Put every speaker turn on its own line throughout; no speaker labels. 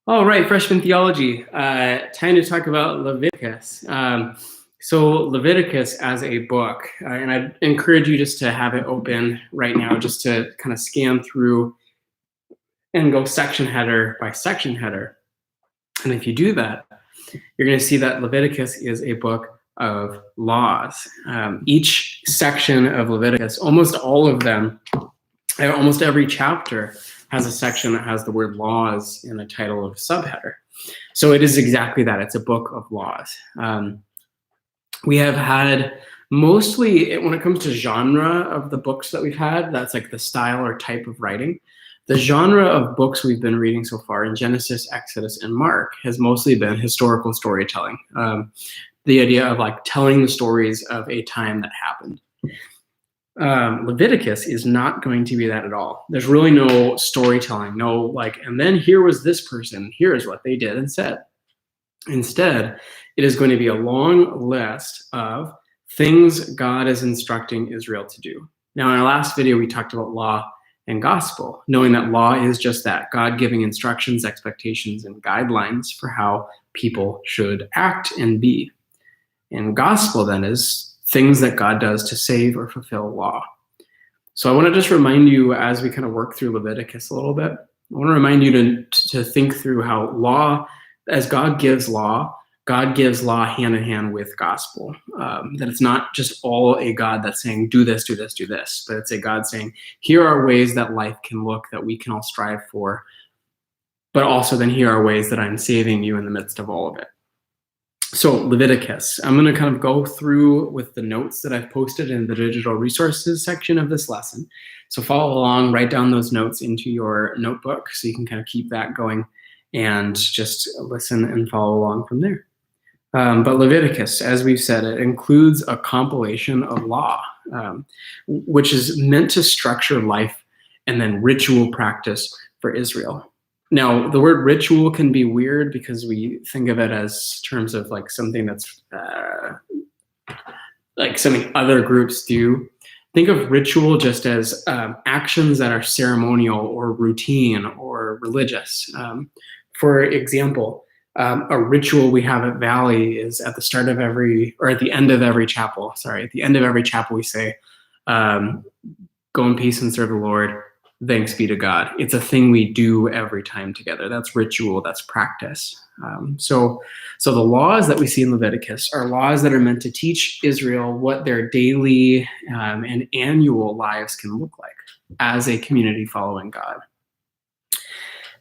All right, freshman theology. Time to talk about Leviticus. So Leviticus as a book, and I'd encourage you just to have it open right now, just to kind of scan through and go section header by section header. And if you do that, you're going to see that Leviticus is a book of laws. Each section of Leviticus, almost all of them, almost every chapter has a section that has the word laws in the title of subheader. So it is exactly that. It's a book of laws. We have had mostly, when it comes to genre of the books that we've had, that's like the style or type of writing. The genre of books we've been reading so far in Genesis, Exodus, and Mark has mostly been historical storytelling. The idea of like telling the stories of a time that happened. Leviticus is not going to be that at all. There's really no storytelling, no like, and then here was this person, here is what they did and said. Instead, it is going to be a long list of things God is instructing Israel to do. Now, in our last video, we talked about law and gospel, knowing that law is just that, God giving instructions, expectations, and guidelines for how people should act and be. And gospel then is things that God does to save or fulfill law. So I want to just remind you, as we kind of work through Leviticus a little bit, I want to remind you to think through how law, as God gives law hand in hand with gospel. That it's not just all a God that's saying, do this, do this, do this, but it's a God saying, here are ways that life can look that we can all strive for, but also then here are ways that I'm saving you in the midst of all of it. So Leviticus, I'm going to kind of go through with the notes that I've posted in the digital resources section of this lesson. So follow along, write down those notes into your notebook so you can kind of keep that going and just listen and follow along from there. But Leviticus, as we've said, it includes a compilation of law, which is meant to structure life and then ritual practice for Israel. Now, the word ritual can be weird because we think of it as terms of like something that's like something other groups do. Think of ritual just as actions that are ceremonial or routine or religious. For example, a ritual we have at Valley is at the start of every, or at the end of every chapel, at the end of every chapel we say, go in peace and serve the Lord. Thanks be to God. It's a thing we do every time together. That's ritual, that's practice. So the laws that we see in Leviticus are laws that are meant to teach Israel what their daily and annual lives can look like as a community following God.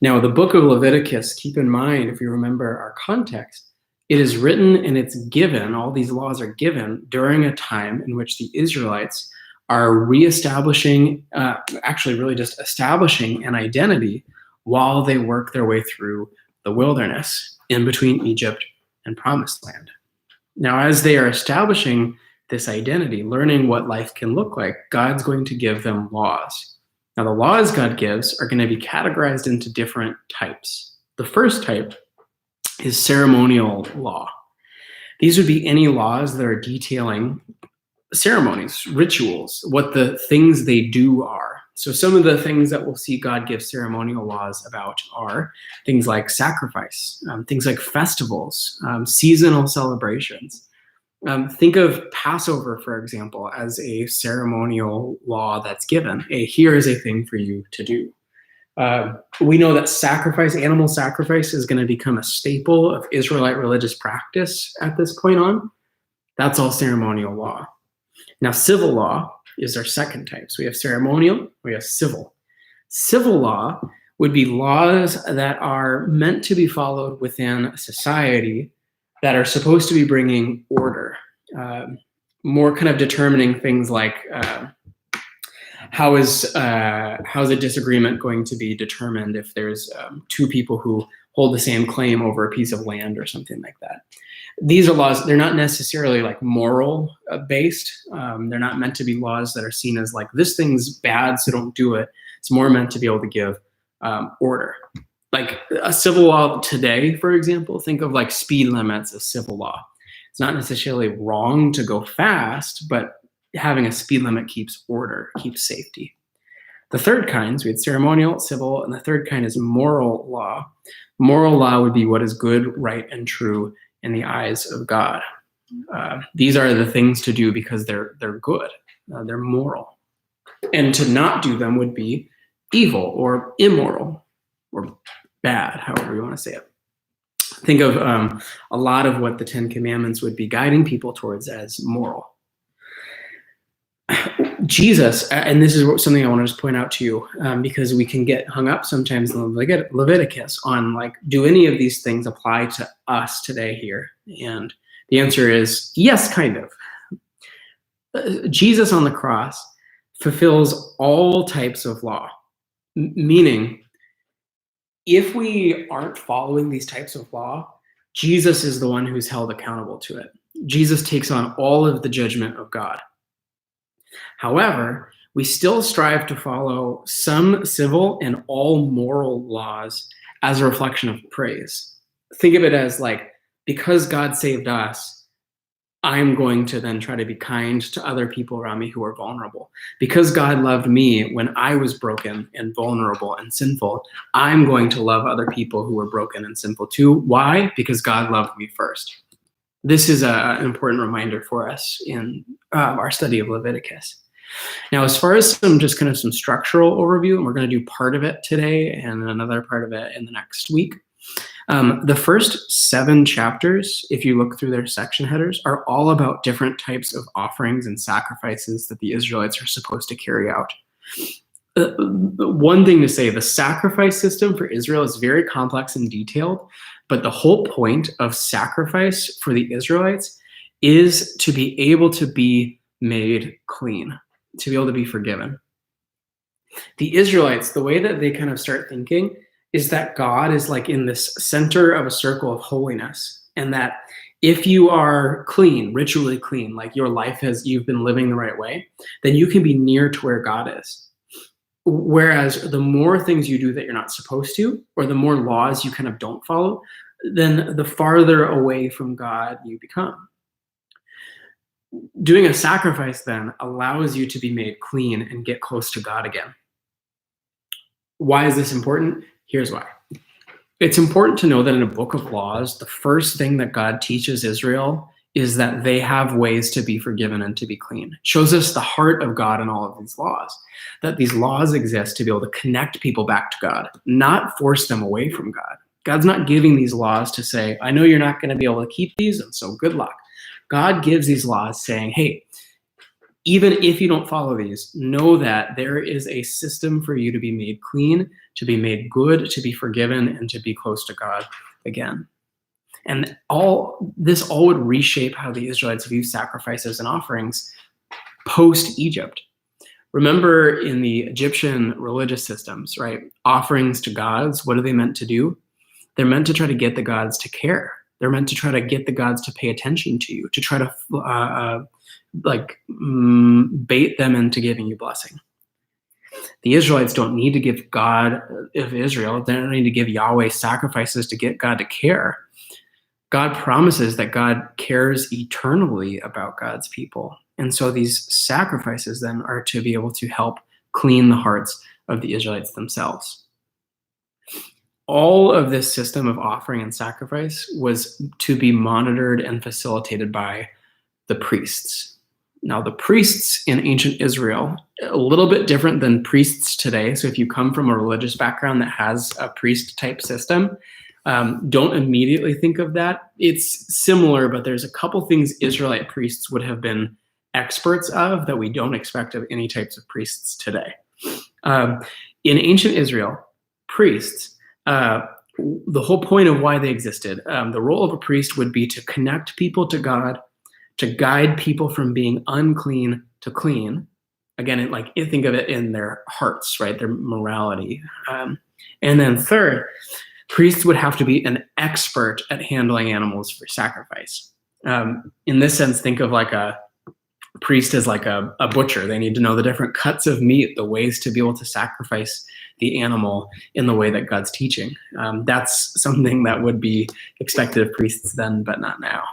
Now, the book of Leviticus, keep in mind, if you remember our context, it is written and it's given, all these laws are given during a time in which the Israelites are reestablishing, actually really just establishing an identity while they work their way through the wilderness in between Egypt and Promised Land. Now, as they are establishing this identity, learning what life can look like, God's going to give them laws. Now, the laws God gives are going to be categorized into different types. The first type is ceremonial law. These would be any laws that are detailing ceremonies, rituals, what the things they do are. So some of the things that we'll see God give ceremonial laws about are things like sacrifice, things like festivals, seasonal celebrations. Think of Passover, for example, as a ceremonial law that's given. Here is a thing for you to do. We know that animal sacrifice is going to become a staple of Israelite religious practice at this point on. That's all ceremonial law. Now, civil law is our second type. So we have ceremonial, we have civil. Civil law would be laws that are meant to be followed within a society that are supposed to be bringing order, more kind of determining things like how is a disagreement going to be determined if there's two people who hold the same claim over a piece of land or something like that. These are laws, they're not necessarily like moral based. They're not meant to be laws that are seen as like, this thing's bad, so don't do it. It's more meant to be able to give order. Like a civil law today, for example, think of like speed limits as civil law. It's not necessarily wrong to go fast, but having a speed limit keeps order, keeps safety. The third kind, so we had ceremonial, civil, and the third kind is moral law. Moral law would be what is good, right, and true in the eyes of God. These are the things to do because they're good, they're moral. And to not do them would be evil or immoral or bad, however you want to say it. Think of a lot of what the Ten Commandments would be guiding people towards as moral. Jesus, and this is something I want to just point out to you, because we can get hung up sometimes in Leviticus on like, do any of these things apply to us today here? And the answer is yes, kind of. Jesus on the cross fulfills all types of law, meaning if we aren't following these types of law, Jesus is the one who's held accountable to it. Jesus takes on all of the judgment of God. However, we still strive to follow some civil and all moral laws as a reflection of praise. Think of it as like, because God saved us, I'm going to then try to be kind to other people around me who are vulnerable. Because God loved me when I was broken and vulnerable and sinful, I'm going to love other people who are broken and sinful too. Why? Because God loved me first. This is an important reminder for us in our study of Leviticus. Now, as far as some structural overview, and we're going to do part of it today and another part of it in the next week. The first 7 chapters, if you look through their section headers, are all about different types of offerings and sacrifices that the Israelites are supposed to carry out. One thing to say, the sacrifice system for Israel is very complex and detailed, but the whole point of sacrifice for the Israelites is to be able to be made clean, to be able to be forgiven. The Israelites, the way that they kind of start thinking is that God is like in this center of a circle of holiness, and that if you are clean, ritually clean, like your life you've been living the right way, then you can be near to where God is. Whereas the more things you do that you're not supposed to, or the more laws you kind of don't follow, then the farther away from God you become. Doing a sacrifice then allows you to be made clean and get close to God again. Why is this important? Here's why. It's important to know that in a book of laws, the first thing that God teaches Israel is that they have ways to be forgiven and to be clean. It shows us the heart of God in all of these laws, that these laws exist to be able to connect people back to God, not force them away from God. God's not giving these laws to say, I know you're not going to be able to keep these, and so good luck. God gives these laws saying, hey, even if you don't follow these, know that there is a system for you to be made clean, to be made good, to be forgiven, and to be close to God again. And all would reshape how the Israelites view sacrifices and offerings post-Egypt. Remember in the Egyptian religious systems, right? Offerings to gods, what are they meant to do? They're meant to try to get the gods to care. They're meant to try to get the gods to pay attention to you, to try to bait them into giving you blessing. The Israelites don't need to give God of Israel, they don't need to give Yahweh sacrifices to get God to care. God promises that God cares eternally about God's people. And so these sacrifices then are to be able to help clean the hearts of the Israelites themselves. All of this system of offering and sacrifice was to be monitored and facilitated by the priests. Now, the priests in ancient Israel, a little bit different than priests today. So if you come from a religious background that has a priest-type system, don't immediately think of that. It's similar, but there's a couple things Israelite priests would have been experts of that we don't expect of any types of priests today. In ancient Israel, priests, the whole point of why they existed, the role of a priest would be to connect people to God, to guide people from being unclean to clean. Again, think of it in their hearts, right? Their morality. And then third, priests would have to be an expert at handling animals for sacrifice. In this sense, think of like a priest as like a butcher. They need to know the different cuts of meat, the ways to be able to sacrifice the animal in the way that God's teaching. That's something that would be expected of priests then, but not now.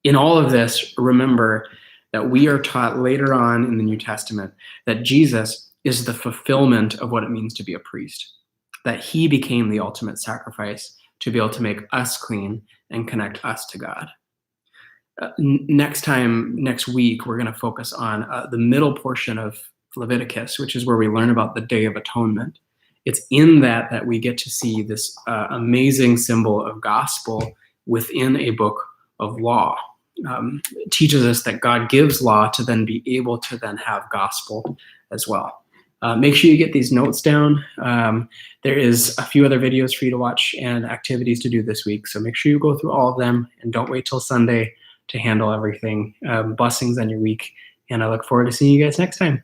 In all of this, remember that we are taught later on in the New Testament that Jesus is the fulfillment of what it means to be a priest, that he became the ultimate sacrifice to be able to make us clean and connect us to God. Next week, we're going to focus on the middle portion of Leviticus, which is where we learn about the Day of Atonement. It's in that we get to see this amazing symbol of gospel within a book of law. It teaches us that God gives law to then be able to then have gospel as well. Make sure you get these notes down. There is a few other videos for you to watch and activities to do this week, so make sure you go through all of them and don't wait till Sunday to handle everything. Blessings on your week, and I look forward to seeing you guys next time.